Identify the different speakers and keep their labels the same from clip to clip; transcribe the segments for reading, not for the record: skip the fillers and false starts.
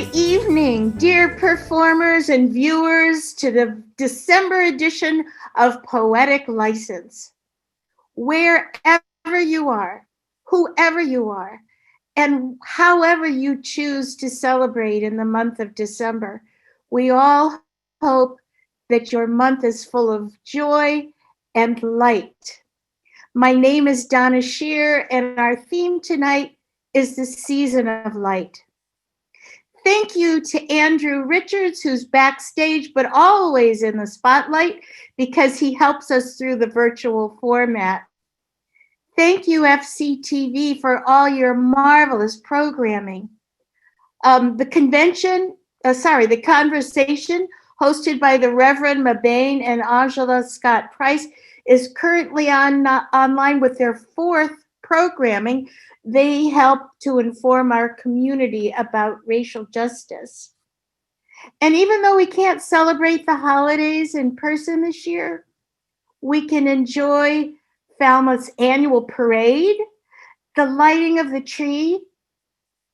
Speaker 1: Good evening, dear performers and viewers, to the December edition of Poetic License. Wherever you are, whoever you are, and however you choose to celebrate in the month of December, we all hope that your month is full of joy and light. My name is Donna Scheer, and our theme tonight is the season of light. Thank you to Andrew Richards, who's backstage, but always in the spotlight because he helps us through the virtual format. Thank you, FCTV, for all your marvelous programming. The conversation hosted by the Reverend Mabane and Angela Scott Price is currently online with their fourth programming. They help to inform our community about racial justice. And even though we can't celebrate the holidays in person this year, we can enjoy Falmouth's annual parade, the lighting of the tree,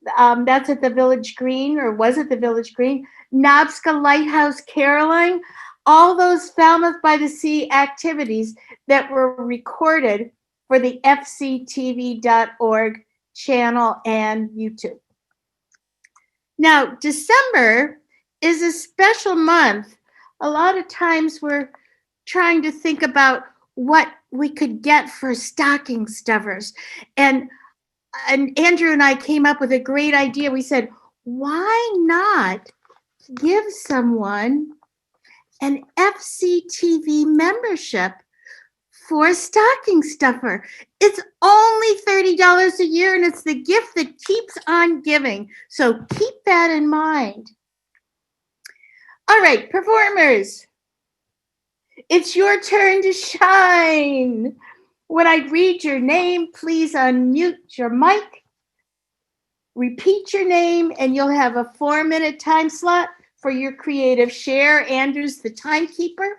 Speaker 1: that's at the Village Green, or was at the Village Green, Nobska Lighthouse Caroline, all those Falmouth by the Sea activities that were recorded for the fctv.org channel and YouTube. Now, December is a special month. A lot of times we're trying to think about what we could get for stocking stuffers. And Andrew and I came up with a great idea. We said, why not give someone an FCTV membership for a stocking stuffer? It's only $30 a year, and it's the gift that keeps on giving. So keep that in mind. All right, performers, it's your turn to shine. When I read your name, please unmute your mic, repeat your name, and you'll have a 4-minute time slot for your creative share. Andrew's the timekeeper.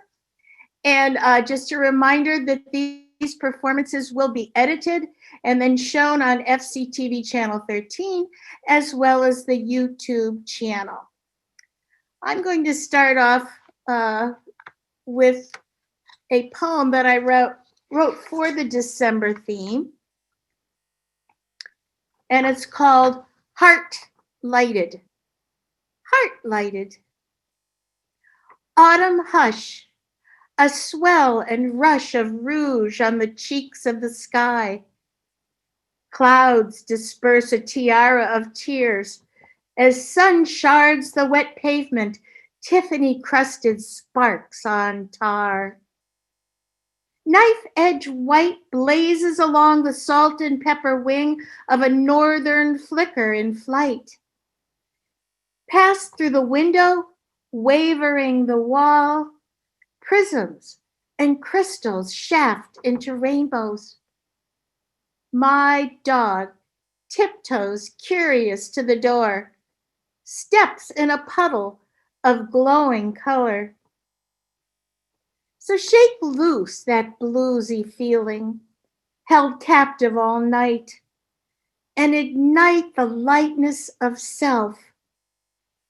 Speaker 1: And just a reminder that these performances will be edited and then shown on FCTV Channel 13, as well as the YouTube channel. I'm going to start off with a poem that I wrote for the December theme. And it's called Heart Lighted. Heart lighted. Autumn hush, a swell and rush of rouge on the cheeks of the sky. Clouds disperse a tiara of tears as sun shards the wet pavement, Tiffany-crusted sparks on tar. Knife-edge white blazes along the salt and pepper wing of a northern flicker in flight. Past through the window, wavering the wall, prisms and crystals shaft into rainbows. My dog tiptoes curious to the door, steps in a puddle of glowing color. So shake loose that bluesy feeling, held captive all night, and ignite the lightness of self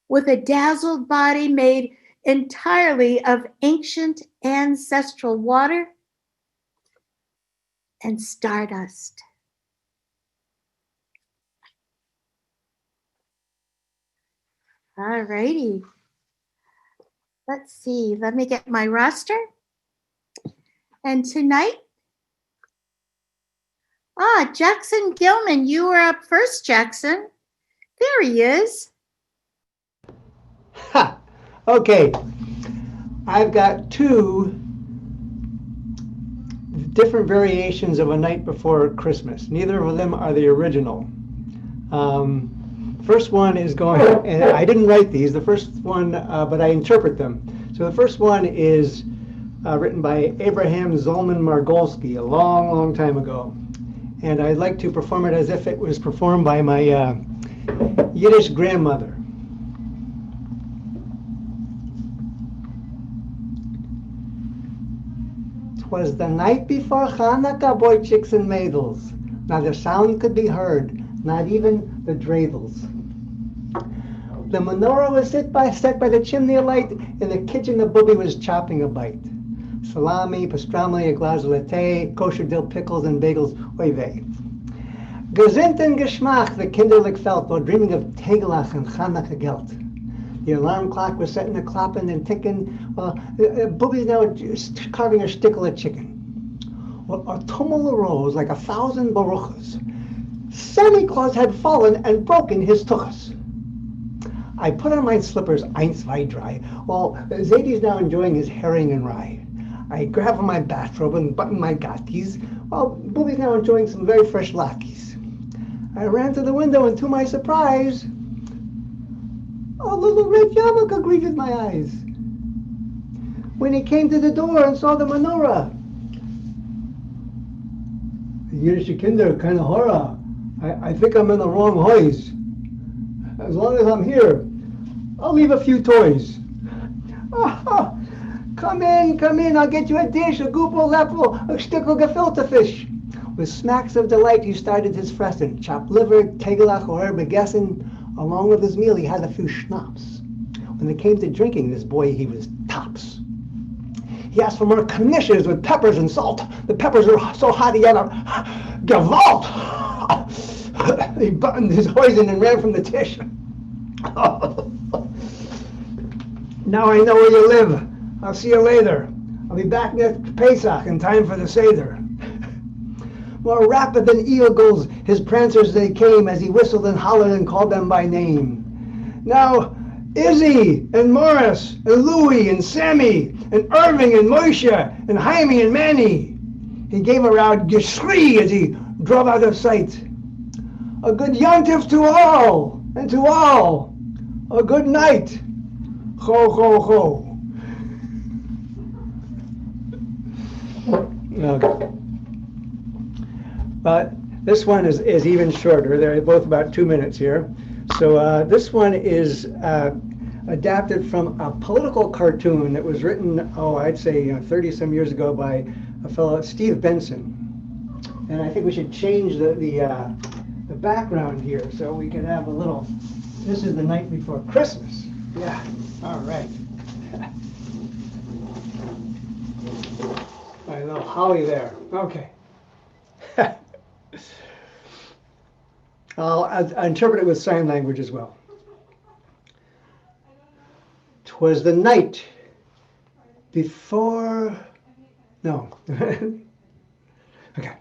Speaker 1: with a dazzled body made entirely of ancient ancestral water and stardust. All righty. Let's see, let me get my roster. And tonight, Jackson Gillman, you were up first, Jackson. There he is.
Speaker 2: Ha! Okay, I've got two different variations of A Night Before Christmas. Neither of them are the original. First one is going, and I didn't write these, the first one, but I interpret them. So the first one is written by Abraham Zolman Margolski a long, long time ago. And I'd like to perform it as if it was performed by my Yiddish grandmother. 'Twas the night before Hanukkah, boy chicks and maidels. Not a sound could be heard, not even the dreidels. The menorah was set by the chimney light. In the kitchen, the booby was chopping a bite. Salami, pastrami, a glass of latte, kosher dill pickles, and bagels. Oy vey. Gesinnt and Geschmack, the kinderlich felt, while dreaming of Tegelach and Chanukah Geld. The alarm clock was setting a clopping and ticking, while Booby's now just carving a stickle of chicken. Well, a tumult arose like 1,000 baruchas. Santa Claus had fallen and broken his tuchus. I put on my slippers, eins, zwei, drei, while Zadie's now enjoying his herring and rye. I grab my bathrobe and button my gatkies, while Booby's now enjoying some very fresh latkes. I ran to the window, and to my surprise, a little red yarmulke greeted my eyes. When he came to the door and saw the menorah, Yiddische Kinder, keine horror. I think I'm in the wrong house. As long as I'm here, I'll leave a few toys. Oh, come in, I'll get you a dish, a goopel, leppel, a stickel gefilte fish. With smacks of delight, he started his fressen, chopped liver, tegelach, or begessen. Along with his meal, he had a few schnapps. When it came to drinking, this boy, he was tops. He asked for more knishes with peppers and salt. The peppers were so hot he had a gewalt. He buttoned his hoisin and ran from the tish. Now I know where you live. I'll see you later. I'll be back next Pesach in time for the Seder. More rapid than eagles, his prancers they came as he whistled and hollered and called them by name. Now, Izzy and Morris and Louie and Sammy and Irving and Moshe and Jaime and Manny. He gave a loud geschrei as he drove out of sight. A good yontif to all, and to all, a good night. Ho, ho, ho. Okay. This one is even shorter. They're both about 2 minutes here. So this one is adapted from a political cartoon that was written, I'd say 30-some years ago by a fellow, Steve Benson. And I think we should change the background here so we can have a little, this is the night before Christmas. Yeah, all right. All right, a little holly there. Okay. I'll interpret it with sign language as well. 'Twas the night before, no. Okay.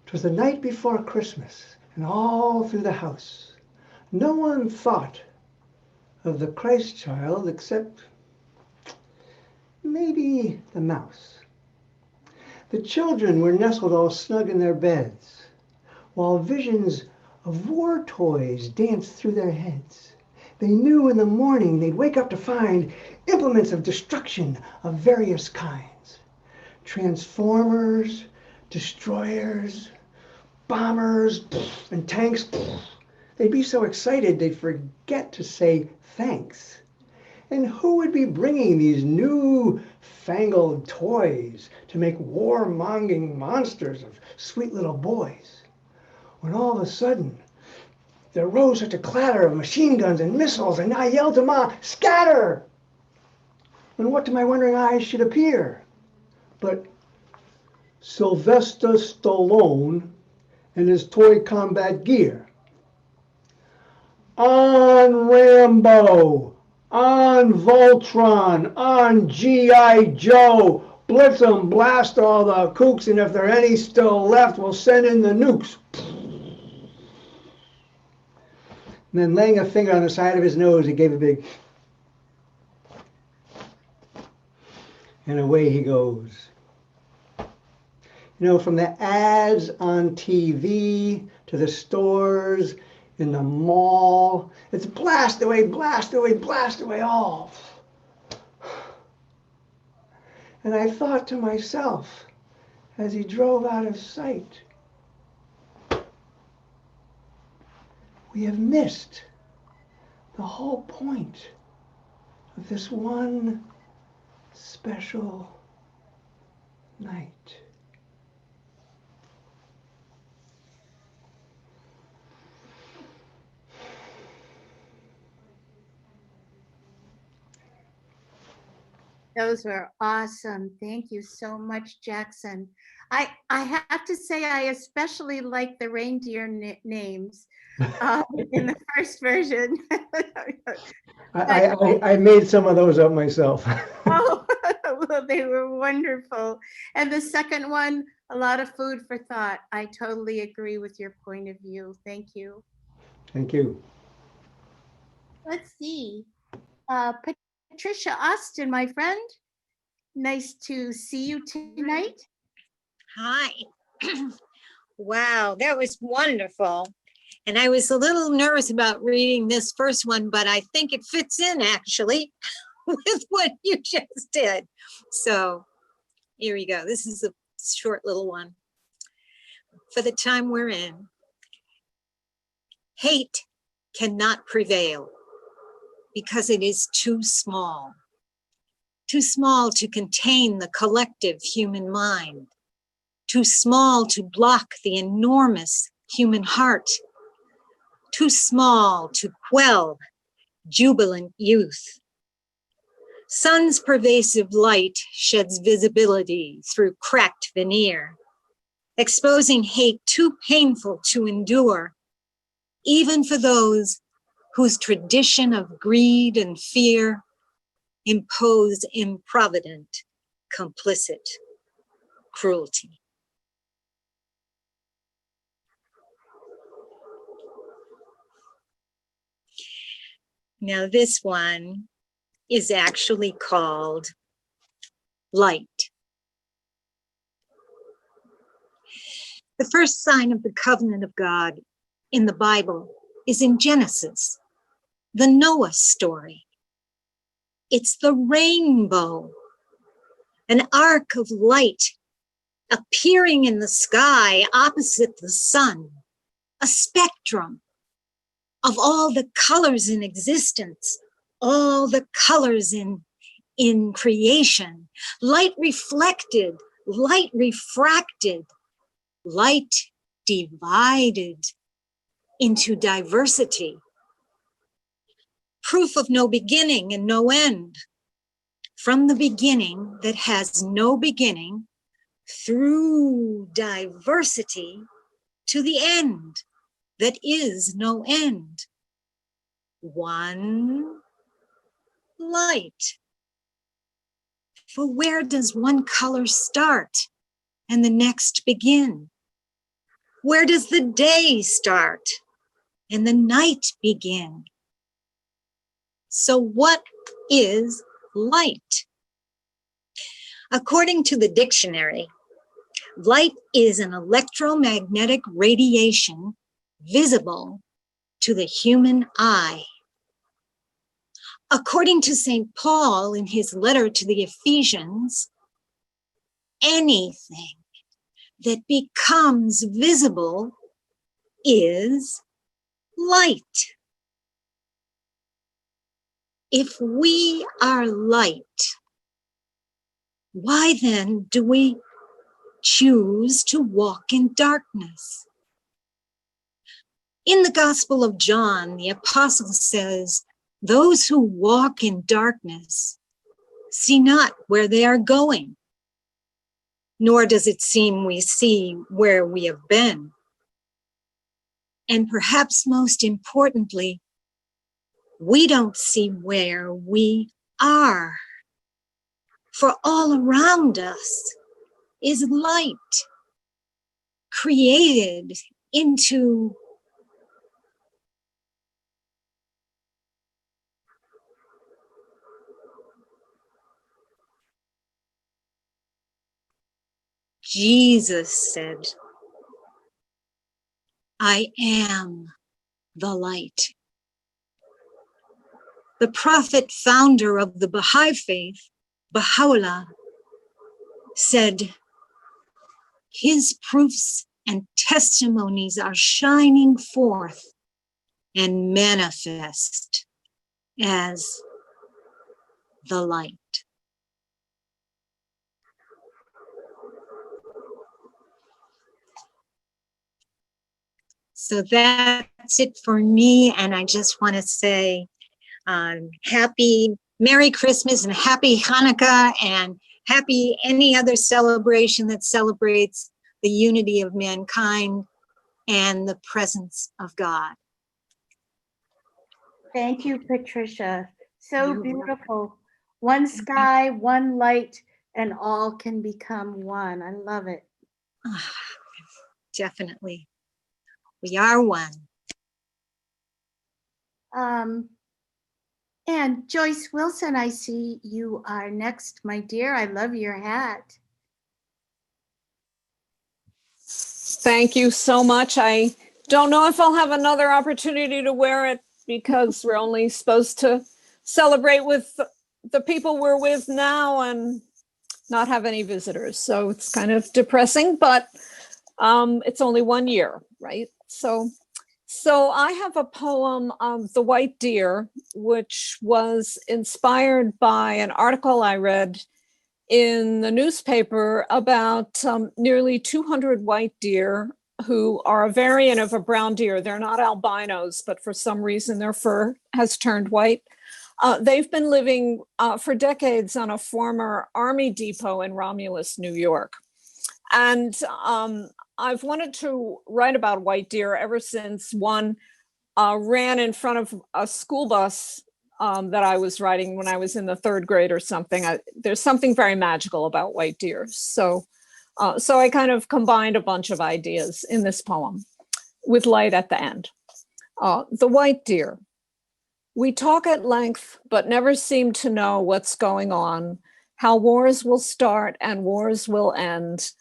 Speaker 2: 'Twas the night before Christmas, and all through the house, no one thought of the Christ child except maybe the mouse. The children were nestled all snug in their beds, while visions of war toys danced through their heads. They knew in the morning they'd wake up to find implements of destruction of various kinds. Transformers, destroyers, bombers, and tanks. They'd be so excited they'd forget to say thanks. And who would be bringing these new fangled toys to make warmongering monsters of sweet little boys? When all of a sudden, there rose such a clatter of machine guns and missiles, and I yelled to Ma, scatter! When what to my wondering eyes should appear? But Sylvester Stallone and his toy combat gear. On Rambo! On Voltron, on G.I. Joe, blitz 'em, blast all the kooks, and if there are any still left, we'll send in the nukes. And then laying a finger on the side of his nose, he gave a big, and away he goes. You know, from the ads on TV to the stores, in the mall, it's blast away, blast away, blast away all. And I thought to myself, as he drove out of sight, we have missed the whole point of this one special night.
Speaker 1: Those were awesome. Thank you so much, Jackson. I have to say I especially like the reindeer names in the first version.
Speaker 2: I made some of those up myself.
Speaker 1: Oh, well, they were wonderful. And the second one, a lot of food for thought. I totally agree with your point of view. Thank you.
Speaker 2: Thank you.
Speaker 1: Let's see. Uh, Patricia Austin, my friend. Nice to see you tonight.
Speaker 3: Hi. Wow, that was wonderful. And I was a little nervous about reading this first one, but I think it fits in actually with what you just did. So here we go. This is a short little one. For the time we're in, hate cannot prevail because it is too small to contain the collective human mind, too small to block the enormous human heart, too small to quell jubilant youth. Sun's pervasive light sheds visibility through cracked veneer, exposing hate too painful to endure, even for those whose tradition of greed and fear impose improvident, complicit cruelty. Now this one is actually called Light. The first sign of the covenant of God in the Bible is in Genesis, the Noah story. It's the rainbow, an arc of light appearing in the sky opposite the sun, a spectrum of all the colors in existence, all the colors in creation, light reflected, light refracted, light divided into diversity. Proof of no beginning and no end. From the beginning that has no beginning, through diversity to the end that is no end. One light. For where does one color start and the next begin? Where does the day start and the night begin? So what is light? According to the dictionary, light is an electromagnetic radiation visible to the human eye. According to St. Paul in his letter to the Ephesians, anything that becomes visible is light. If we are light, why then do we choose to walk in darkness? In the Gospel of John, the apostle says, those who walk in darkness see not where they are going, nor does it seem we see where we have been. And perhaps most importantly, we don't see where we are. For all around us is light, created into Jesus said, I am the light. The prophet founder of the Baha'i faith, Baha'u'llah, said, his proofs and testimonies are shining forth and manifest as the light. So that's it for me. And I just want to say happy Merry Christmas and Happy Hanukkah and happy any other celebration that celebrates the unity of mankind and the presence of God.
Speaker 1: Thank you, Patricia. So
Speaker 3: You're welcome.
Speaker 1: beautiful. One sky, one light, and all can become one. I love it.
Speaker 3: Ah, definitely. We are one.
Speaker 1: And Joyce Wilson, I see you are next, my dear. I love your hat.
Speaker 4: Thank you so much. I don't know if I'll have another opportunity to wear it because we're only supposed to celebrate with the people we're with now and not have any visitors. So it's kind of depressing, but it's only 1 year, right? So I have a poem, The White Deer, which was inspired by an article I read in the newspaper about nearly 200 white deer who are a variant of a brown deer. They're not albinos, but for some reason their fur has turned white. They've been living for decades on a former army depot in Romulus, New York. And I've wanted to write about white deer ever since one ran in front of a school bus that I was riding when I was in the 3rd grade or something. There's something very magical about white deer. So I kind of combined a bunch of ideas in this poem with light at the end. The white deer. We talk at length, but never seem to know what's going on, how wars will start and wars will end,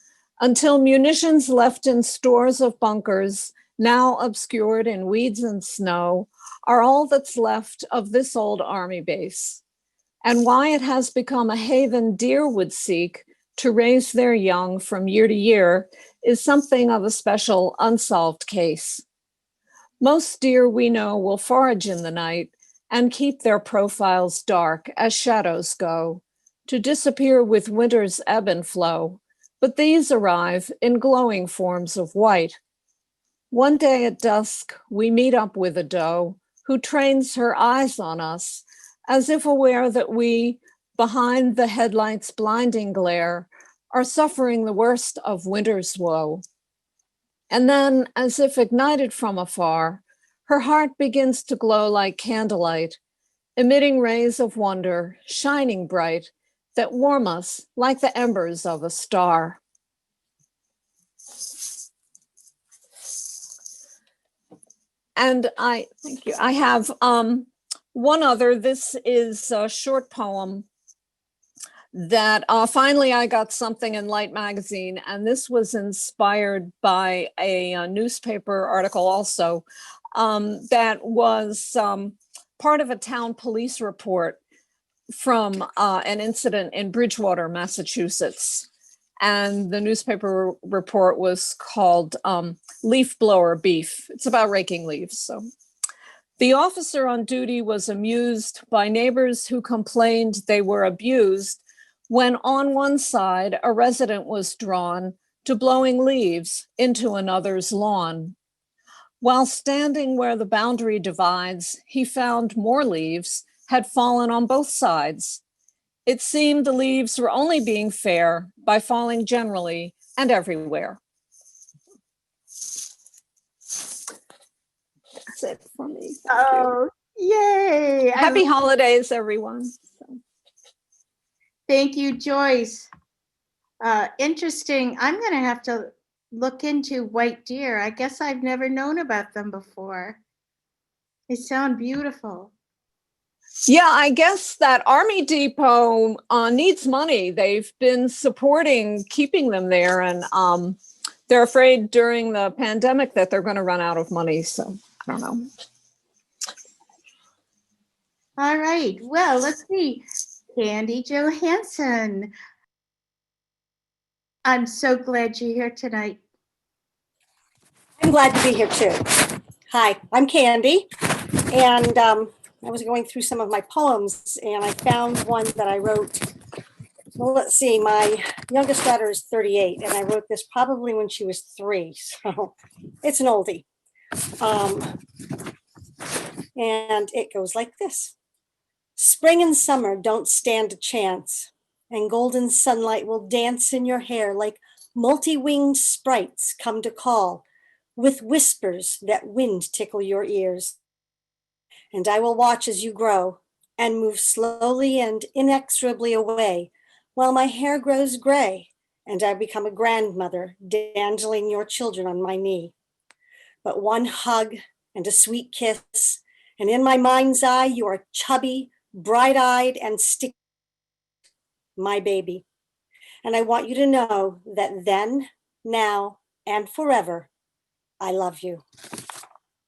Speaker 4: until munitions left in stores of bunkers, now obscured in weeds and snow, are all that's left of this old army base, and why it has become a haven deer would seek to raise their young from year to year is something of a special unsolved case. Most deer we know will forage in the night and keep their profiles dark as shadows go, to disappear with winter's ebb and flow, but these arrive in glowing forms of white. One day at dusk, we meet up with a doe who trains her eyes on us, as if aware that we, behind the headlights' blinding glare, are suffering the worst of winter's woe. And then, as if ignited from afar, her heart begins to glow like candlelight, emitting rays of wonder, shining bright, that warm us like the embers of a star. And thank you. I have one other. This is a short poem that finally I got something in Light magazine, and this was inspired by a newspaper article also that was part of a town police report from an incident in Bridgewater, Massachusetts. And the newspaper report was called Leaf Blower Beef. It's about raking leaves. So the officer on duty was amused by neighbors who complained they were abused when on one side a resident was drawn to blowing leaves into another's lawn. While standing where the boundary divides, he found more leaves had fallen on both sides. It seemed the leaves were only being fair by falling generally and everywhere. That's it for me. Thank you.
Speaker 1: Yay.
Speaker 4: Happy holidays, everyone.
Speaker 1: Thank you, Joyce. Interesting. I'm going to have to look into white deer. I guess I've never known about them before. They sound beautiful.
Speaker 4: Yeah, I guess that Army Depot needs money. They've been supporting keeping them there, and they're afraid during the pandemic that they're going to run out of money. So I don't know.
Speaker 1: All right. Well, let's see. Candy Johansen. I'm so glad you're here tonight.
Speaker 5: I'm glad to be here too. Hi, I'm Candy, and I was going through some of my poems, and I found one that I wrote. Well, let's see, my youngest daughter is 38, and I wrote this probably when she was 3, so it's an oldie. And it goes like this. Spring and summer don't stand a chance, and golden sunlight will dance in your hair like multi-winged sprites come to call with whispers that wind tickle your ears. And I will watch as you grow and move slowly and inexorably away while my hair grows gray and I become a grandmother dandling your children on my knee. But one hug and a sweet kiss, and in my mind's eye, you are chubby, bright-eyed, and sticky, my baby. And I want you to know that then, now, and forever, I love you.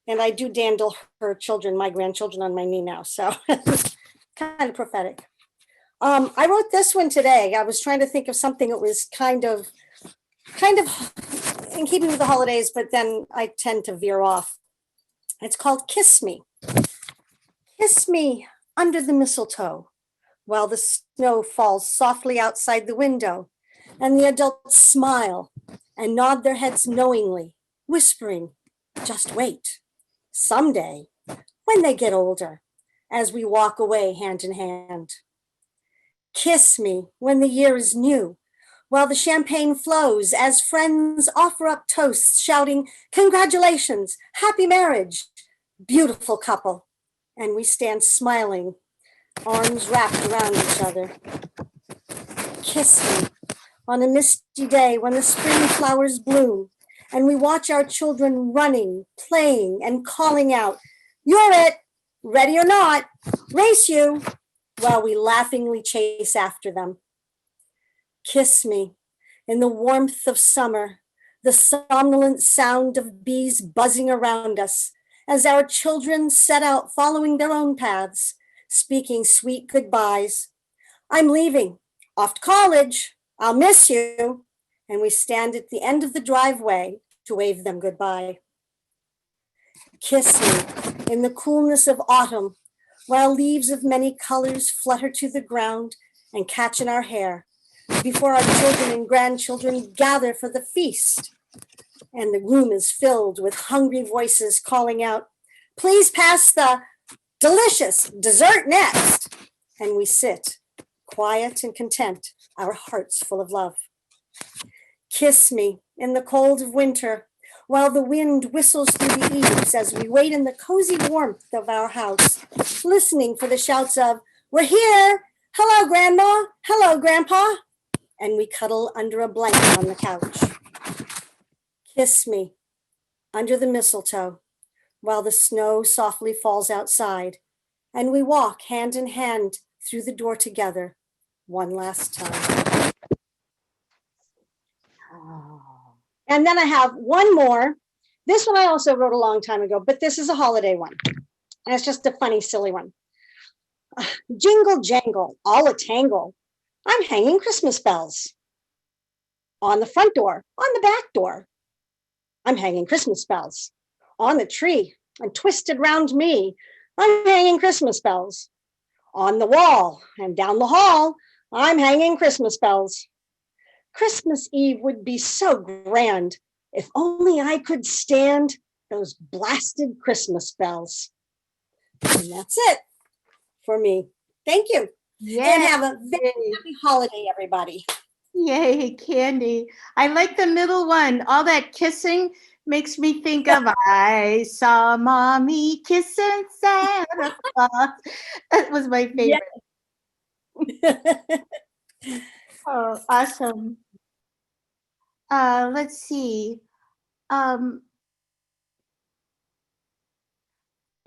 Speaker 5: And I do dandle her children, my grandchildren, on my knee now, so kind of prophetic. I wrote this one today. I was trying to think of something that was kind of in keeping with the holidays, but then I tend to veer off. It's called Kiss Me. Kiss me under the mistletoe while the snow falls softly outside the window and the adults smile and nod their heads knowingly, whispering, just wait. Someday, when they get older, as we walk away hand in hand. Kiss me when the year is new, while the champagne flows as friends offer up toasts, shouting, congratulations, happy marriage, beautiful couple. And we stand smiling, arms wrapped around each other. Kiss me on a misty day when the spring flowers bloom, and we watch our children running, playing, and calling out, you're it, ready or not, race you, while we laughingly chase after them. Kiss me in the warmth of summer, the somnolent sound of bees buzzing around us as our children set out following their own paths, speaking sweet goodbyes. I'm leaving, off to college, I'll miss you. And we stand at the end of the driveway to wave them goodbye. Kiss me in the coolness of autumn, while leaves of many colors flutter to the ground and catch in our hair, before our children and grandchildren gather for the feast. And the room is filled with hungry voices calling out, please pass the delicious dessert next. And we sit, quiet and content, our hearts full of love. Kiss me in the cold of winter, while the wind whistles through the eaves as we wait in the cozy warmth of our house, listening for the shouts of, we're here, hello, Grandma, hello, Grandpa, and we cuddle under a blanket on the couch. Kiss me under the mistletoe, while the snow softly falls outside, and we walk hand in hand through the door together one last time. And then I have one more. This one I also wrote a long time ago, but this is a holiday one. And it's just a funny, silly one. Jingle jangle, all a tangle. I'm hanging Christmas bells. On the front door, on the back door. I'm hanging Christmas bells. On the tree and twisted round me. I'm hanging Christmas bells. On the wall and down the hall, I'm hanging Christmas bells. Christmas Eve would be so grand if only I could stand those blasted Christmas bells. And that's it for me. Thank you.
Speaker 1: Yeah.
Speaker 5: And have a very happy holiday, everybody.
Speaker 1: Yay, Candy. I like the middle one. All that kissing makes me think of I saw mommy kissing Santa Claus. That was my favorite.
Speaker 5: Yeah.
Speaker 1: Oh, awesome. Let's see.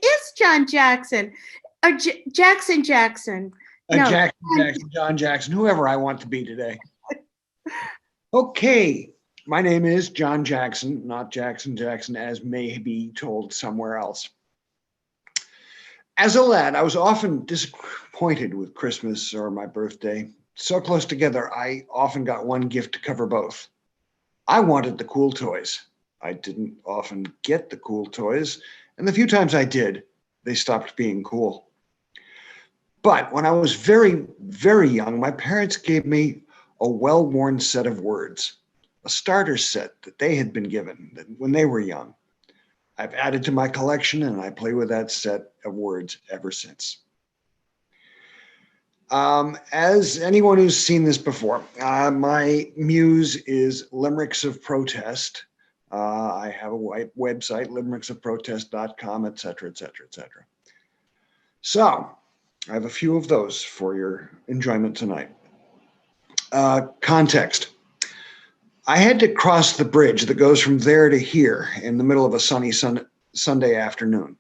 Speaker 1: Is John Jackson or Jackson? No.
Speaker 6: Jackson, John Jackson, whoever I want to be today. Okay, my name is John Jackson, not Jackson as may be told somewhere else. As a lad, I was often disappointed with Christmas or my birthday. So close together, I often got one gift to cover both. I wanted the cool toys. I didn't often get the cool toys, and the few times I did, they stopped being cool. But when I was very, very young, my parents gave me a well-worn set of words, a starter set that they had been given when they were young. I've added to my collection, and I play with that set of words ever since. As anyone who's seen this before, my muse is Limericks of Protest. I have a website, limericksofprotest.com, et cetera, et cetera, et cetera. So I have a few of those for your enjoyment tonight. Context. I had to cross the bridge that goes from there to here in the middle of a sunny Sunday afternoon.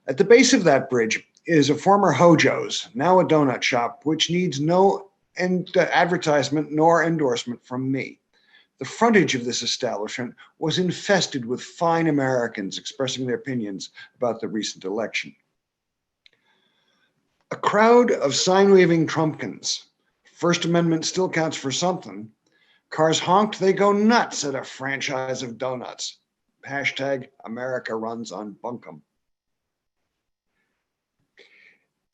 Speaker 6: At the base of that bridge is a former Hojo's, now a donut shop, which needs no advertisement nor endorsement from me. The frontage of this establishment was infested with fine Americans expressing their opinions about the recent election. A crowd of sign-waving Trumpkins. First Amendment still counts for something. Cars honked, they go nuts at a franchise of donuts. Hashtag America runs on bunkum.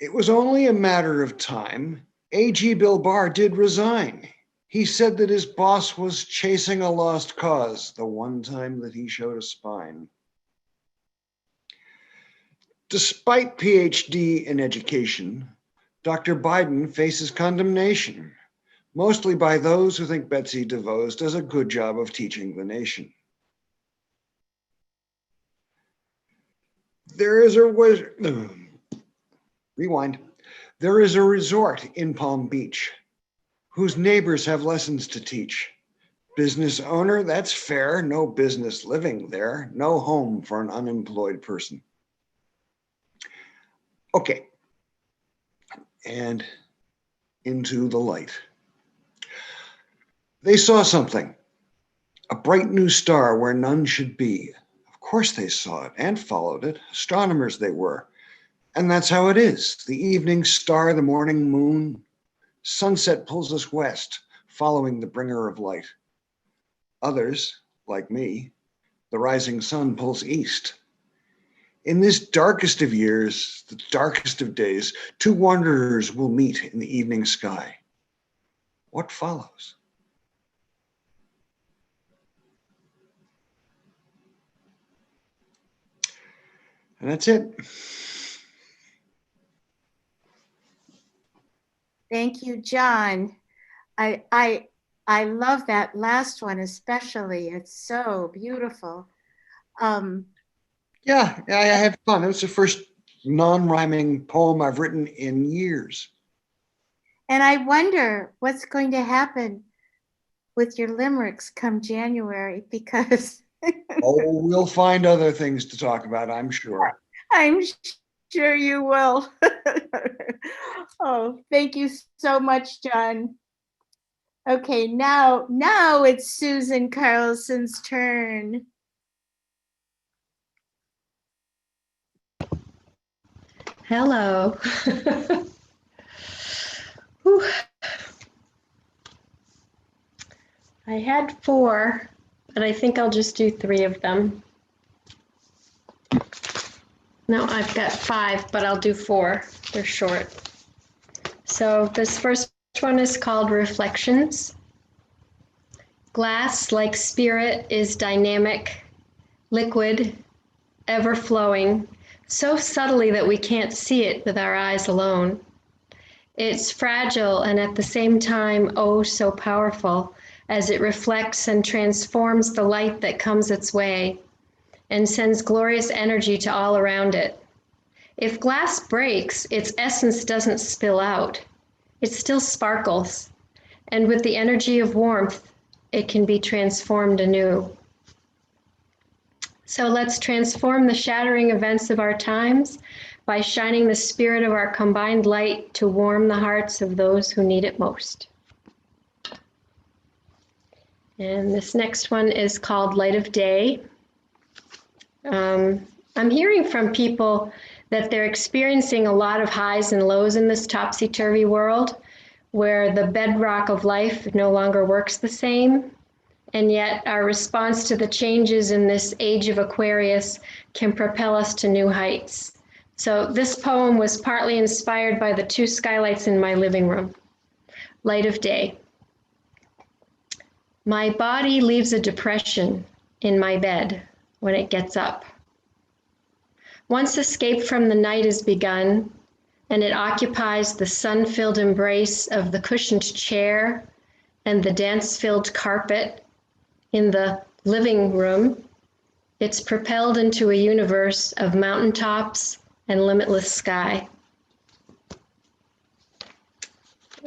Speaker 6: It was only a matter of time. AG Bill Barr did resign. He said that his boss was chasing a lost cause the one time that he showed a spine. Despite PhD in education, Dr. Biden faces condemnation, mostly by those who think Betsy DeVos does a good job of teaching the nation. There is a resort in Palm Beach whose neighbors have lessons to teach. Business owner, that's fair, no business living there, no home for an unemployed person. Okay, and into the light. They saw something, a bright new star where none should be. Of course they saw it and followed it, astronomers they were. And that's how it is, the evening star, the morning moon. Sunset pulls us west, following the bringer of light. Others, like me, the rising sun pulls east. In this darkest of years, the darkest of days, two wanderers will meet in the evening sky. What follows? And that's it.
Speaker 1: Thank you, John. I love that last one especially. It's so beautiful.
Speaker 6: Yeah, I had fun. It was the first non-rhyming poem I've written in years.
Speaker 1: And I wonder what's going to happen with your limericks come January, because
Speaker 6: Oh, we'll find other things to talk about, I'm sure.
Speaker 1: I'm sure you will. Oh, thank you so much, John. Okay, now it's Susan Carlson's turn.
Speaker 7: Hello. Whew. I had 4, but I think I'll just do 3 of them. No, I've got 5, but I'll do 4. They're short. So this first one is called Reflections. Glass, like spirit, is dynamic, liquid, ever flowing, so subtly that we can't see it with our eyes alone. It's fragile and at the same time, oh, so powerful, as it reflects and transforms the light that comes its way and sends glorious energy to all around it. If glass breaks, its essence doesn't spill out. It still sparkles, and with the energy of warmth, it can be transformed anew. So let's transform the shattering events of our times by shining the spirit of our combined light to warm the hearts of those who need it most. And this next one is called Light of Day. I'm hearing from people that they're experiencing a lot of highs and lows in this topsy-turvy world, where the bedrock of life no longer works the same. And yet our response to the changes in this age of Aquarius can propel us to new heights. So this poem was partly inspired by the 2 skylights in my living room. Light of Day. My body leaves a depression in my bed when it gets up. Once escape from the night is begun, and it occupies the sun-filled embrace of the cushioned chair and the dance-filled carpet in the living room. It's propelled into a universe of mountaintops and limitless sky.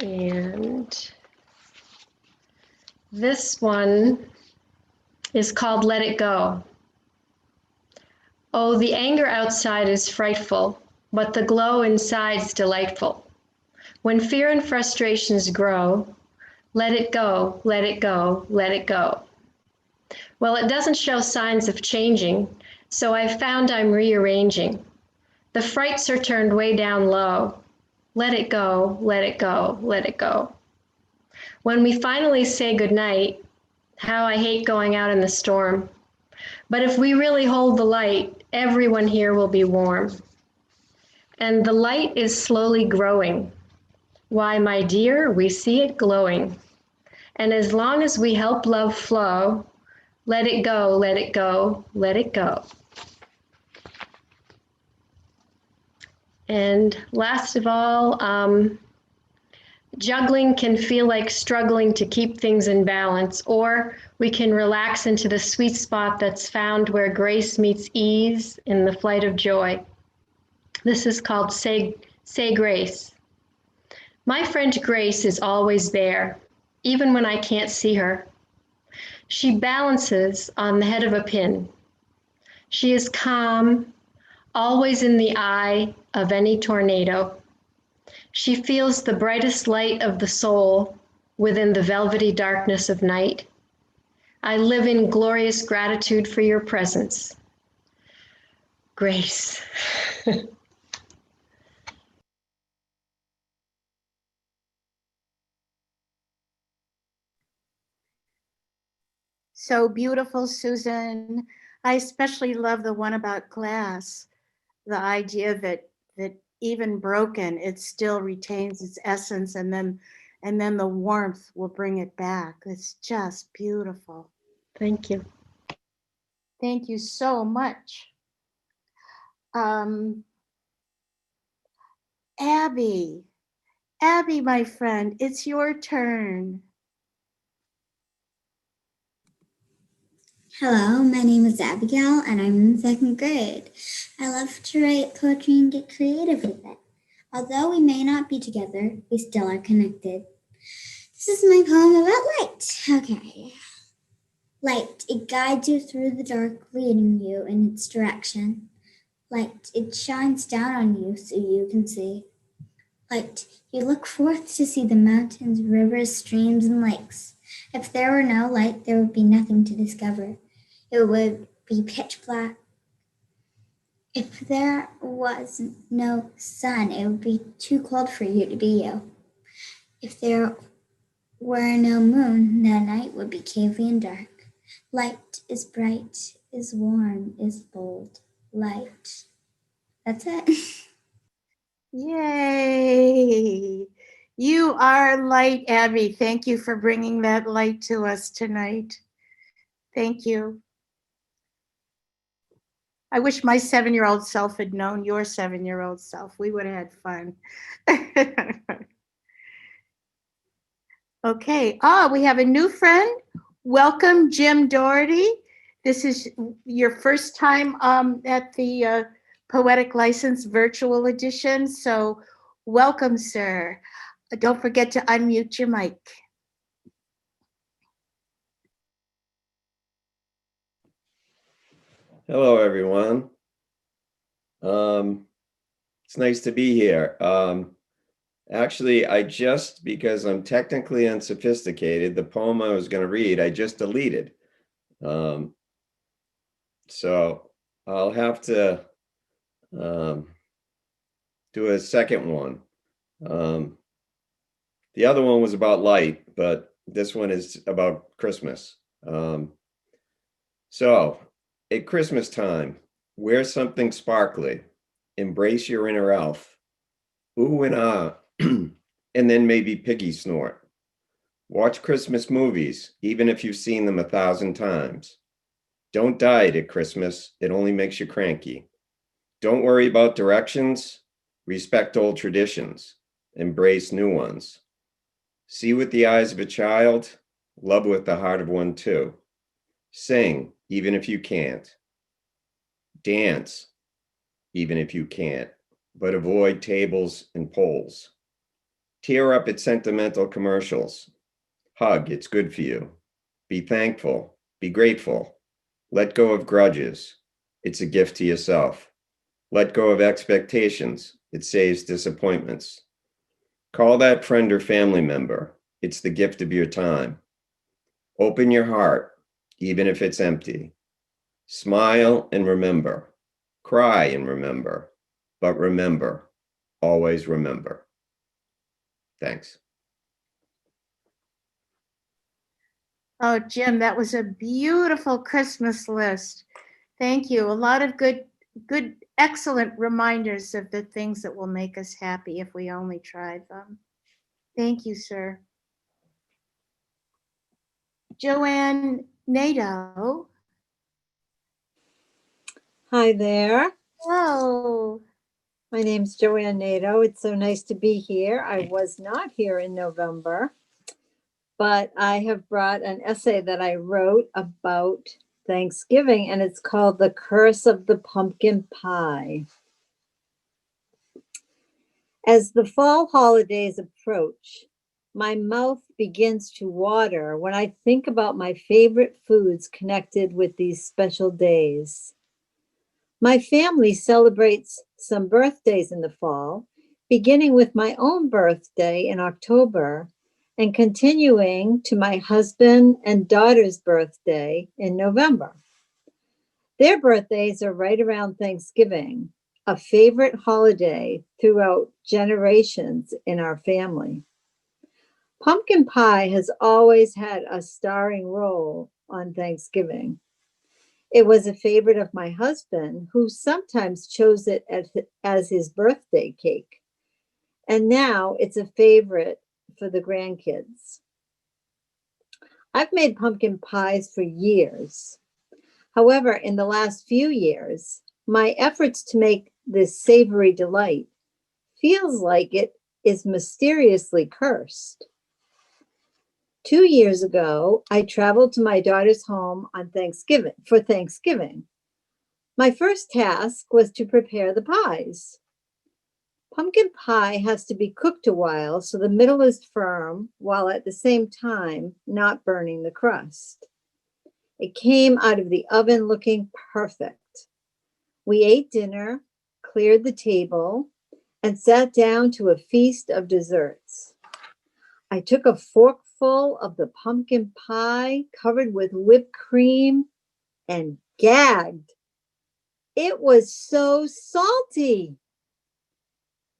Speaker 7: And this one is called Let It Go. Oh, the anger outside is frightful, but the glow inside's delightful. When fear and frustrations grow, let it go, let it go, let it go. Well, it doesn't show signs of changing, so I've found I'm rearranging. The frights are turned way down low. Let it go, let it go, let it go. When we finally say goodnight, how I hate going out in the storm. But if we really hold the light, everyone here will be warm. And the light is slowly growing. Why, my dear, we see it glowing. And as long as we help love flow, let it go, let it go, let it go. And last of all, juggling can feel like struggling to keep things in balance, or we can relax into the sweet spot that's found where grace meets ease in the flight of joy. This is called Say Grace. My friend Grace is always there, even when I can't see her. She balances on the head of a pin. She is calm, always in the eye of any tornado. She feels the brightest light of the soul within the velvety darkness of night. I live in glorious gratitude for your presence. Grace.
Speaker 1: So beautiful, Susan. I especially love the one about glass, the idea that even broken, it still retains its essence, and then the warmth will bring it back. It's just beautiful.
Speaker 7: Thank you.
Speaker 1: Thank you so much. Abby, my friend, it's your turn.
Speaker 8: Hello, my name is Abigail and I'm in 2nd grade. I love to write poetry and get creative with it. Although we may not be together, we still are connected. This is my poem about light. Okay. Light, it guides you through the dark, leading you in its direction. Light, it shines down on you so you can see. Light, you look forth to see the mountains, rivers, streams, and lakes. If there were no light, there would be nothing to discover. It would be pitch black. If there was no sun, it would be too cold for you to be you. If there were no moon, the night would be cavey and dark. Light is bright, is warm, is bold. Light. That's it.
Speaker 1: Yay. You are light, Abby. Thank you for bringing that light to us tonight. Thank you. I wish my 7-year-old self had known your 7-year-old self. We would have had fun. Okay. We have a new friend. Welcome, Jim Doherty. This is your first time at the Poetic License Virtual Edition. So welcome, sir. Don't forget to unmute your mic.
Speaker 9: Hello, everyone. It's nice to be here. Actually, because I'm technically unsophisticated, the poem I was going to read, I just deleted. So I'll have to do a second one. The other one was about light, but this one is about Christmas. So at Christmas time, wear something sparkly, embrace your inner elf, ooh and ah, and then maybe piggy snort. Watch Christmas movies, even if you've seen them 1,000 times. Don't diet at Christmas, it only makes you cranky. Don't worry about directions, Respect old traditions, embrace new ones. See with the eyes of a child, love with the heart of one too. Sing, even if you can't. Dance, even if you can't, but avoid tables and poles. Tear up at sentimental commercials. Hug, it's good for you. Be thankful, be grateful. Let go of grudges. It's a gift to yourself. Let go of expectations. It saves disappointments. Call that friend or family member. It's the gift of your time. Open your heart, even if it's empty. Smile and remember. Cry and remember. But remember, always remember. Thanks.
Speaker 1: Oh, Jim, that was a beautiful Christmas list. Thank you. A lot of good, excellent reminders of the things that will make us happy if we only try them. Thank you, sir. Joanne Nadeau.
Speaker 10: Hi there.
Speaker 1: Hello.
Speaker 10: My name's Joanne Nadeau. It's so nice to be here. I was not here in November, but I have brought an essay that I wrote about Thanksgiving, and it's called The Curse of the Pumpkin Pie. As the fall holidays approach, my mouth begins to water when I think about my favorite foods connected with these special days. My family celebrates some birthdays in the fall, beginning with my own birthday in October and continuing to my husband and daughter's birthday in November. Their birthdays are right around Thanksgiving, a favorite holiday throughout generations in our family. Pumpkin pie has always had a starring role on Thanksgiving. It was a favorite of my husband, who sometimes chose it as his birthday cake. And now it's a favorite for the grandkids. I've made pumpkin pies for years. However, in the last few years, my efforts to make this savory delight feels like it is mysteriously cursed. 2 years ago, I traveled to my daughter's home on for Thanksgiving. My first task was to prepare the pies. Pumpkin pie has to be cooked a while so the middle is firm while at the same time not burning the crust. It came out of the oven looking perfect. We ate dinner, cleared the table, and sat down to a feast of desserts. I took a forkful of the pumpkin pie covered with whipped cream and gagged. It was so salty.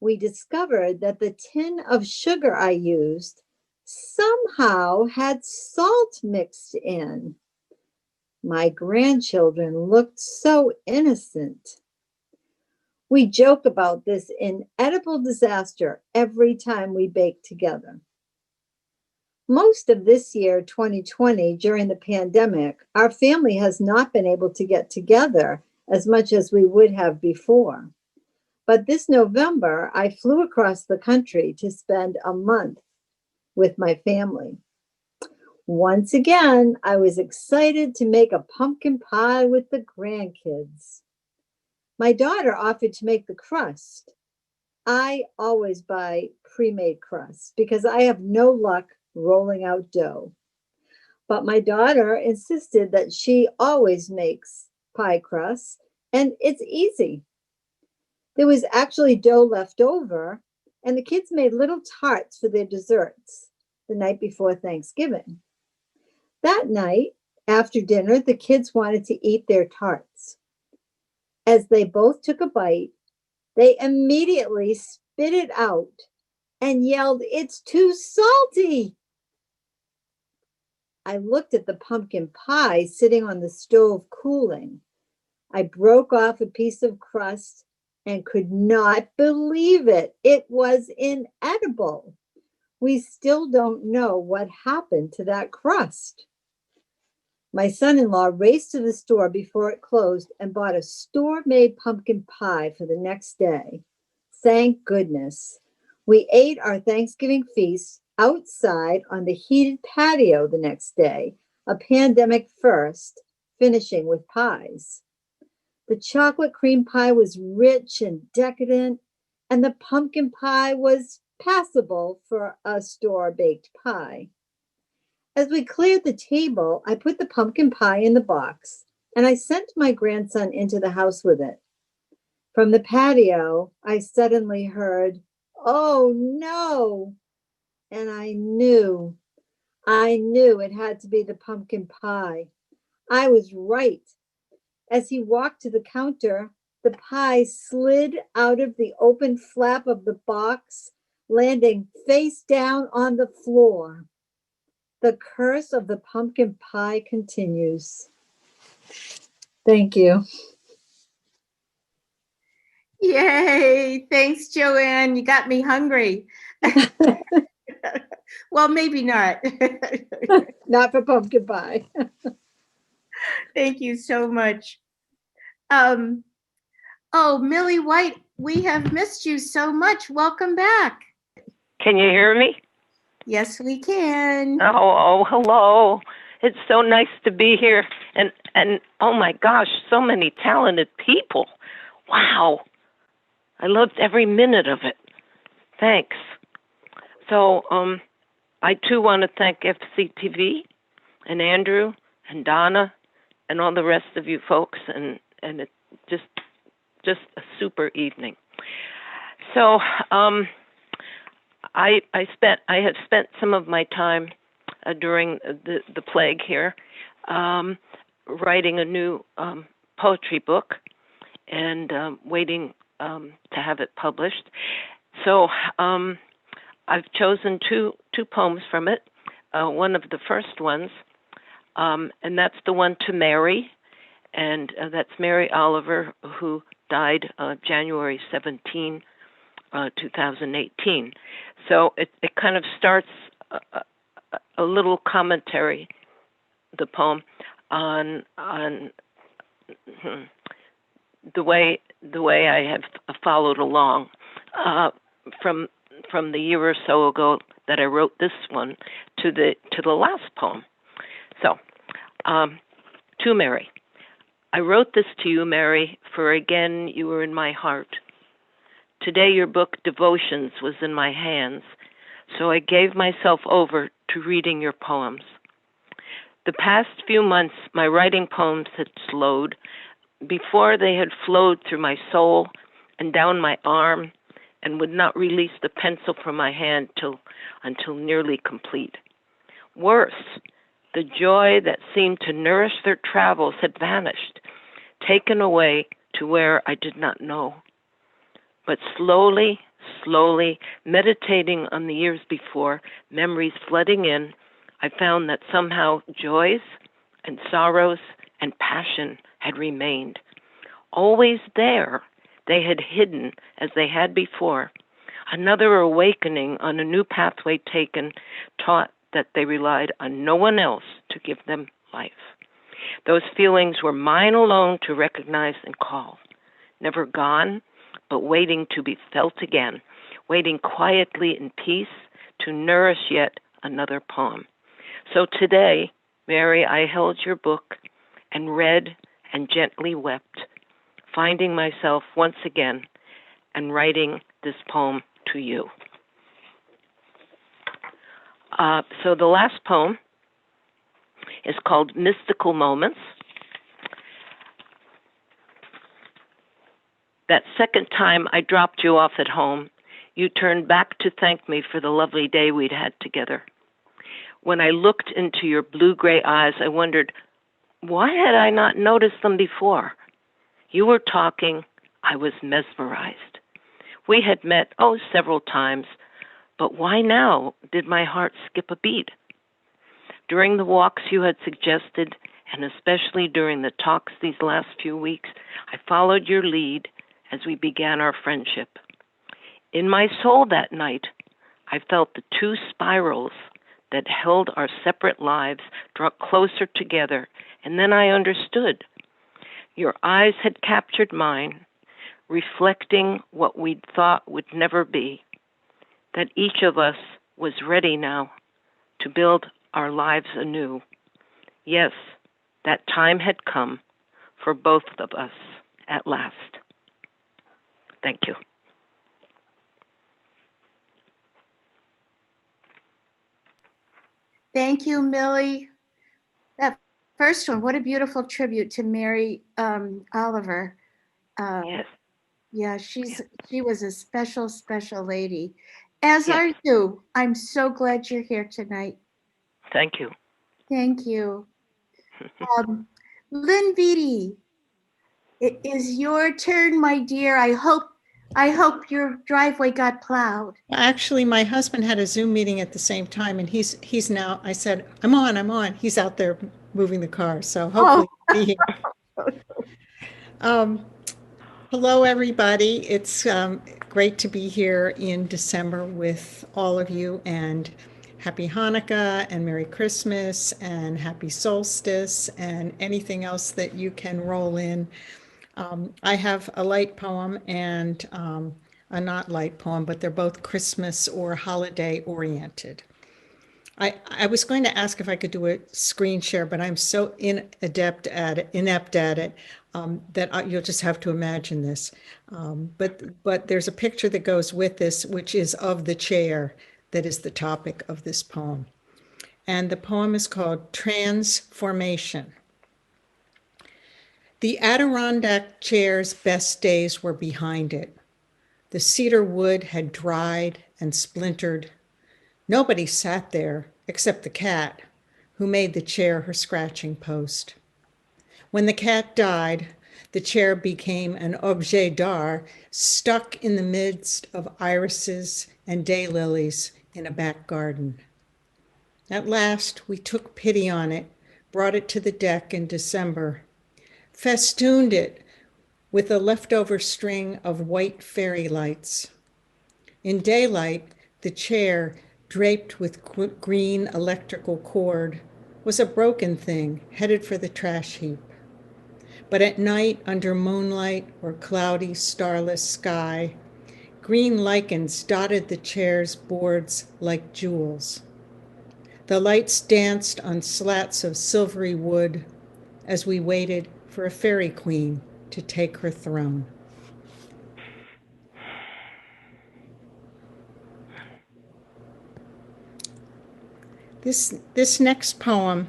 Speaker 10: We discovered that the tin of sugar I used somehow had salt mixed in. My grandchildren looked so innocent. We joke about this inedible disaster every time we bake together. Most of this year, 2020, during the pandemic, our family has not been able to get together as much as we would have before. But this November, I flew across the country to spend a month with my family. Once again, I was excited to make a pumpkin pie with the grandkids. My daughter offered to make the crust. I always buy pre-made crust because I have no luck rolling out dough. But my daughter insisted that she always makes pie crust, and it's easy. There was actually dough left over, and the kids made little tarts for their desserts the night before Thanksgiving. That night, after dinner, the kids wanted to eat their tarts. As they both took a bite, they immediately spit it out and yelled, "It's too salty!" I looked at the pumpkin pie sitting on the stove cooling. I broke off a piece of crust and could not believe it. It was inedible. We still don't know what happened to that crust. My son-in-law raced to the store before it closed and bought a store-made pumpkin pie for the next day. Thank goodness. We ate our Thanksgiving feast outside on the heated patio the next day, a pandemic first, finishing with pies. The chocolate cream pie was rich and decadent, and the pumpkin pie was passable for a store-baked pie. As we cleared the table, I put the pumpkin pie in the box, and I sent my grandson into the house with it. From the patio, I suddenly heard, "Oh no!" And I knew it had to be the pumpkin pie. I was right. As he walked to the counter, the pie slid out of the open flap of the box, landing face down on the floor. The curse of the pumpkin pie continues. Thank you.
Speaker 1: Yay. Thanks, Joanne. You got me hungry. Well, maybe not.
Speaker 10: Not for pumpkin pie.
Speaker 1: Thank you so much. Millie White, we have missed you so much. Welcome back.
Speaker 11: Can you hear me?
Speaker 1: Yes, we can.
Speaker 11: Oh, hello. It's so nice to be here. And oh my gosh, so many talented people. Wow. I loved every minute of it. Thanks. So, I too want to thank FCTV and Andrew and Donna and all the rest of you folks, and it's just a super evening. So, I have spent some of my time during the plague here writing a new poetry book and waiting to have it published. So I've chosen two poems from it. One of the first ones, and that's the one to Mary, and that's Mary Oliver, who died January 17, 2018. So it kind of starts a little commentary, the poem, on the way I have followed along from the year or so ago that I wrote this one to the last poem. So, to Mary. I wrote this to you, Mary, for again you were in my heart. Today your book, Devotions, was in my hands, so I gave myself over to reading your poems. The past few months, my writing poems had slowed. Before they had flowed through my soul and down my arm and would not release the pencil from my hand until nearly complete. Worse, the joy that seemed to nourish their travels had vanished, taken away to where I did not know. But slowly, meditating on the years before, memories flooding in, I found that somehow joys and sorrows and passion had remained. Always there, they had hidden as they had before. Another awakening on a new pathway taken taught that they relied on no one else to give them life. Those feelings were mine alone to recognize and call. Never gone, but waiting to be felt again, waiting quietly in peace to nourish yet another poem. So today, Mary, I held your book and read and gently wept, finding myself once again and writing this poem to you. So the last poem is called Mystical Moments. That second time I dropped you off at home, you turned back to thank me for the lovely day we'd had together. When I looked into your blue-gray eyes, I wondered, why had I not noticed them before? You were talking, I was mesmerized. We had met, several times, but why now did my heart skip a beat? During the walks you had suggested, and especially during the talks these last few weeks, I followed your lead as we began our friendship. In my soul that night, I felt the two spirals that held our separate lives draw closer together, and then I understood. Your eyes had captured mine, reflecting what we'd thought would never be, that each of us was ready now to build our lives anew. Yes, that time had come for both of us at last. Thank you.
Speaker 1: Thank you, Millie. That first one, what a beautiful tribute to Mary Oliver.
Speaker 11: Yes.
Speaker 1: Yeah, she was a special, special lady. As
Speaker 11: Yes.
Speaker 1: are you. I'm so glad you're here tonight.
Speaker 11: Thank you.
Speaker 1: Thank you. Lynne Beatty, it is your turn, my dear. I hope your driveway got plowed.
Speaker 12: Actually, my husband had a Zoom meeting at the same time, and he's now, I said, I'm on. He's out there moving the car, so hopefully he'll be here. Hello, everybody. It's great to be here in December with all of you, and Happy Hanukkah and Merry Christmas and Happy Solstice and anything else that you can roll in. I have a light poem and a not light poem, but they're both Christmas or holiday oriented. I was going to ask if I could do a screen share, but I'm so inept at it that you'll just have to imagine this. But there's a picture that goes with this, which is of the chair that is the topic of this poem. And the poem is called Transformation. The Adirondack chair's best days were behind it. The cedar wood had dried and splintered. Nobody sat there except the cat, who made the chair her scratching post. When the cat died, the chair became an objet d'art stuck in the midst of irises and daylilies in a back garden. At last, we took pity on it, brought it to the deck in December, festooned it with a leftover string of white fairy lights. In daylight, the chair, draped with green electrical cord, was a broken thing headed for the trash heap. But at night, under moonlight or cloudy, starless sky, green lichens dotted the chair's boards like jewels. The lights danced on slats of silvery wood as we waited for a fairy queen to take her throne. This next poem,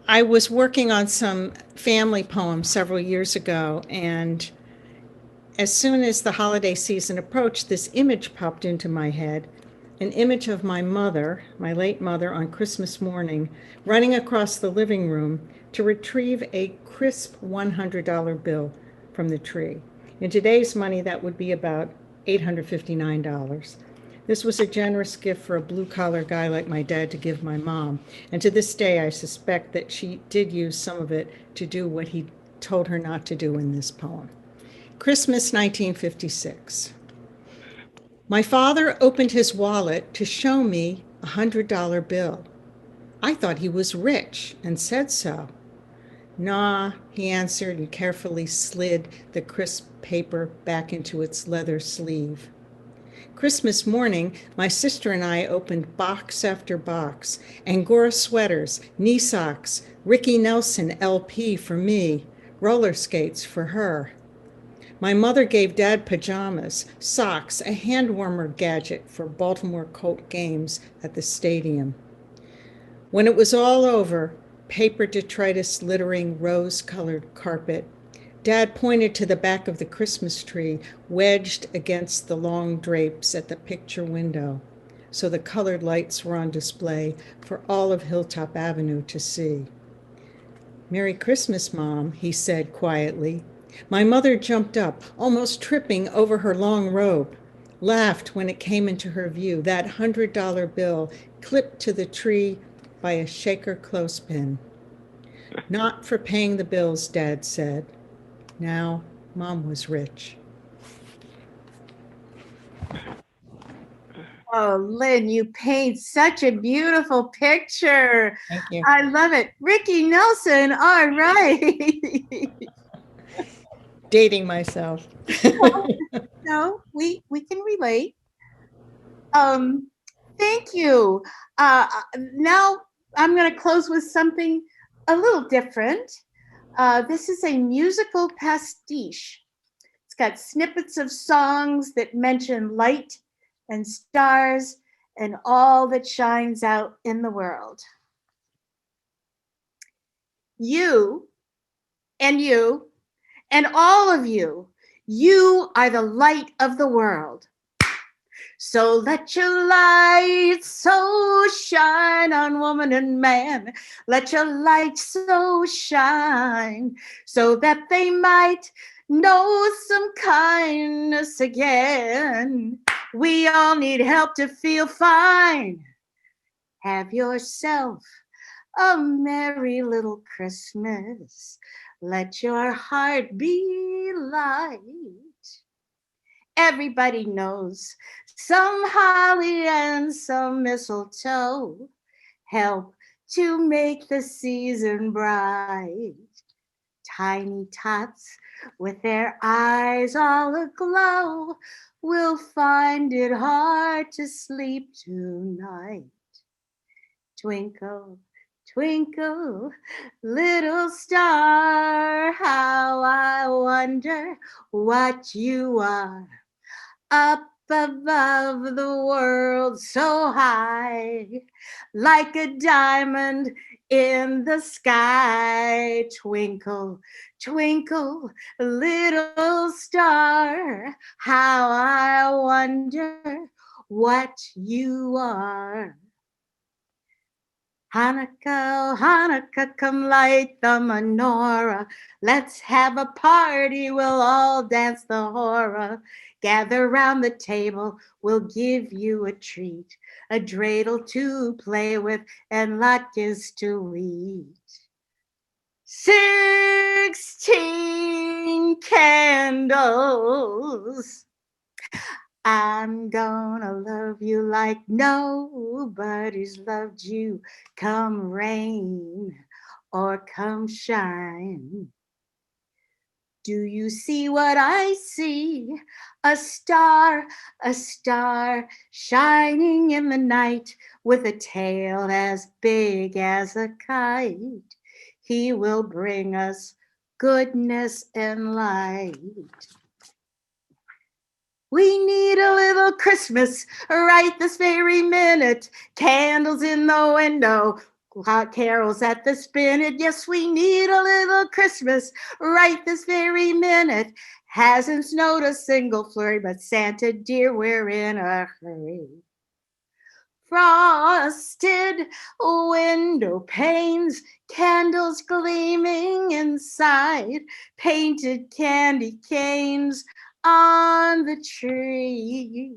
Speaker 12: I was working on some family poems several years ago, and as soon as the holiday season approached, this image popped into my head, an image of my mother, my late mother, on Christmas morning, running across the living room to retrieve a crisp $100 bill from the tree. In today's money, that would be about $859. This was a generous gift for a blue-collar guy like my dad to give my mom. And to this day, I suspect that she did use some of it to do what he told her not to do in this poem. Christmas, 1956. My father opened his wallet to show me a $100 bill. I thought he was rich and said so. Nah, he answered and carefully slid the crisp paper back into its leather sleeve. Christmas morning, my sister and I opened box after box, Angora sweaters, knee socks, Ricky Nelson LP for me, roller skates for her. My mother gave Dad pajamas, socks, a hand warmer gadget for Baltimore Colt games at the stadium. When it was all over, paper detritus littering rose-colored carpet, Dad pointed to the back of the Christmas tree, wedged against the long drapes at the picture window, so the colored lights were on display for all of Hilltop Avenue to see. "Merry Christmas, Mom," he said quietly. My mother jumped up, almost tripping over her long robe, laughed when it came into her view, that $100 bill clipped to the tree by a shaker clothespin. "Not for paying the bills," Dad said. Now, Mom was rich.
Speaker 1: Oh, Lynn, you paint such a beautiful picture.
Speaker 12: Thank you.
Speaker 1: I love it. Ricky Nelson, all right.
Speaker 12: dating myself.
Speaker 1: No, we can relate. Thank you. Now I'm going to close with something a little different. This is a musical pastiche. It's got snippets of songs that mention light and stars and all that shines out in the world. You and all of you are the light of the world. So let your light so shine on woman and man. Let your light so shine so that they might know some kindness again. We all need help to feel fine. Have yourself a merry little Christmas. Let your heart be light. Everybody knows some holly and some mistletoe help to make the season bright. Tiny tots with their eyes all aglow will find it hard to sleep tonight. Twinkle, twinkle, little star, how I wonder what you are. Up above the world so high, like a diamond in the sky. Twinkle, twinkle, little star, how I wonder what you are. Hanukkah, Hanukkah, come light the menorah. Let's have a party, we'll all dance the hora. Gather round the table, we'll give you a treat, a dreidel to play with and latkes to eat. 16 candles. I'm gonna love you like nobody's loved you, come rain or come shine. Do you see what I see? A star shining in the night with a tail as big as a kite. He will bring us goodness and light. We need a little Christmas right this very minute. Candles in the window, hot carols at the spinet. Yes, we need a little Christmas right this very minute. Hasn't snowed a single flurry, but Santa dear, we're in a hurry. Frosted window panes, candles gleaming inside, painted candy canes on the tree.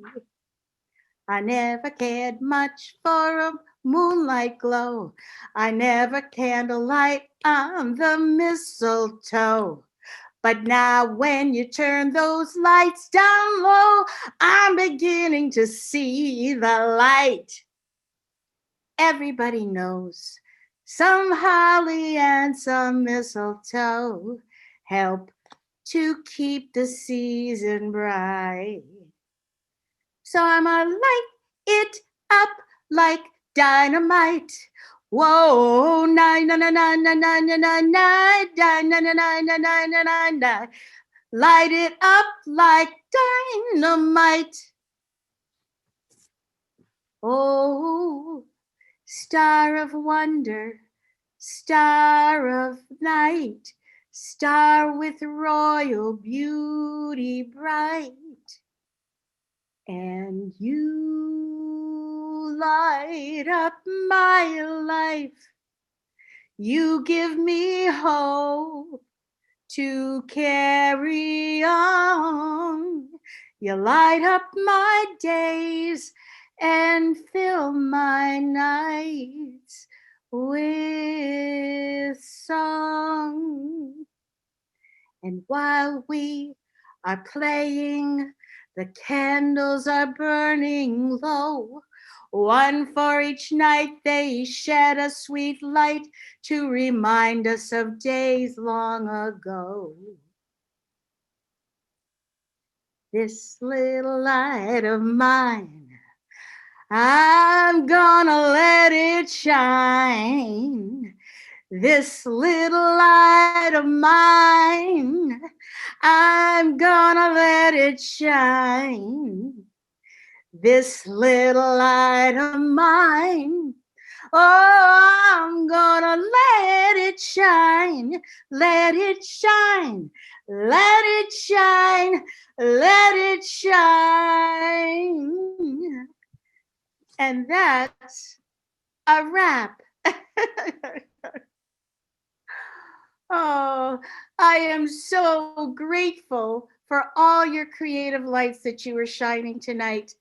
Speaker 1: I never cared much for a moonlight glow. I never candlelight on the mistletoe. But now when you turn those lights down low, I'm beginning to see the light. Everybody knows some holly and some mistletoe help to keep the season bright. So I'ma light it up like dynamite. Whoa, nine, nine, nine, nine, nine, nine, nine, nine, nine, nine, nine, nine, nine, nine, nine. Light it up like dynamite. Oh, star of wonder, star of night, star with royal beauty bright. And you light up my life. You give me hope to carry on. You light up my days and fill my nights with song. And while we are playing, the candles are burning low. One for each night they shed a sweet light to remind us of days long ago. This little light of mine, I'm gonna let it shine. This little light of mine, I'm gonna let it shine. This little light of mine, oh, I'm gonna let it shine, let it shine, let it shine, let it shine. And that's a wrap. Oh, I am so grateful for all your creative lights that you are shining tonight.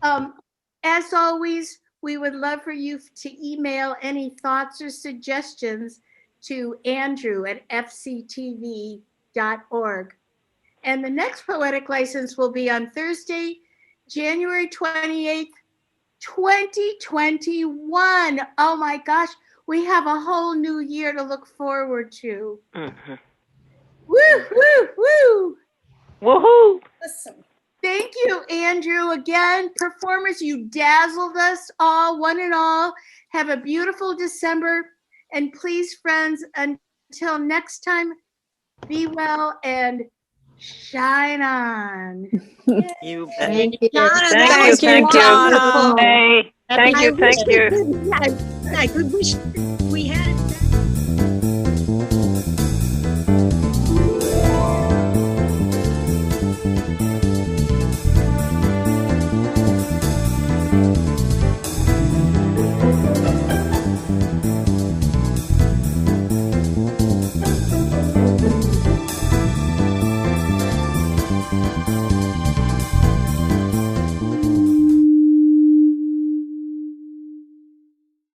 Speaker 1: As always, we would love for you to email any thoughts or suggestions to andrew@fctv.org. And the next poetic license will be on Thursday, January 28th, 2021. Oh my gosh, we have a whole new year to look forward to.
Speaker 11: Mm-hmm.
Speaker 1: Woo, woo, woo.
Speaker 11: Woohoo!
Speaker 5: Awesome.
Speaker 1: Thank you, Andrew. Again, performers, you dazzled us all, one and all. Have a beautiful December. And please, friends, until next time, be well and shine on.
Speaker 11: You bet.
Speaker 10: Thank you.
Speaker 3: Donna,
Speaker 11: Thank
Speaker 3: that
Speaker 11: you,
Speaker 3: was
Speaker 11: thank you.
Speaker 3: wonderful.
Speaker 11: Hey, thank
Speaker 5: Happy
Speaker 11: you,
Speaker 5: New
Speaker 11: thank
Speaker 5: Year.
Speaker 11: you.
Speaker 5: Good wish.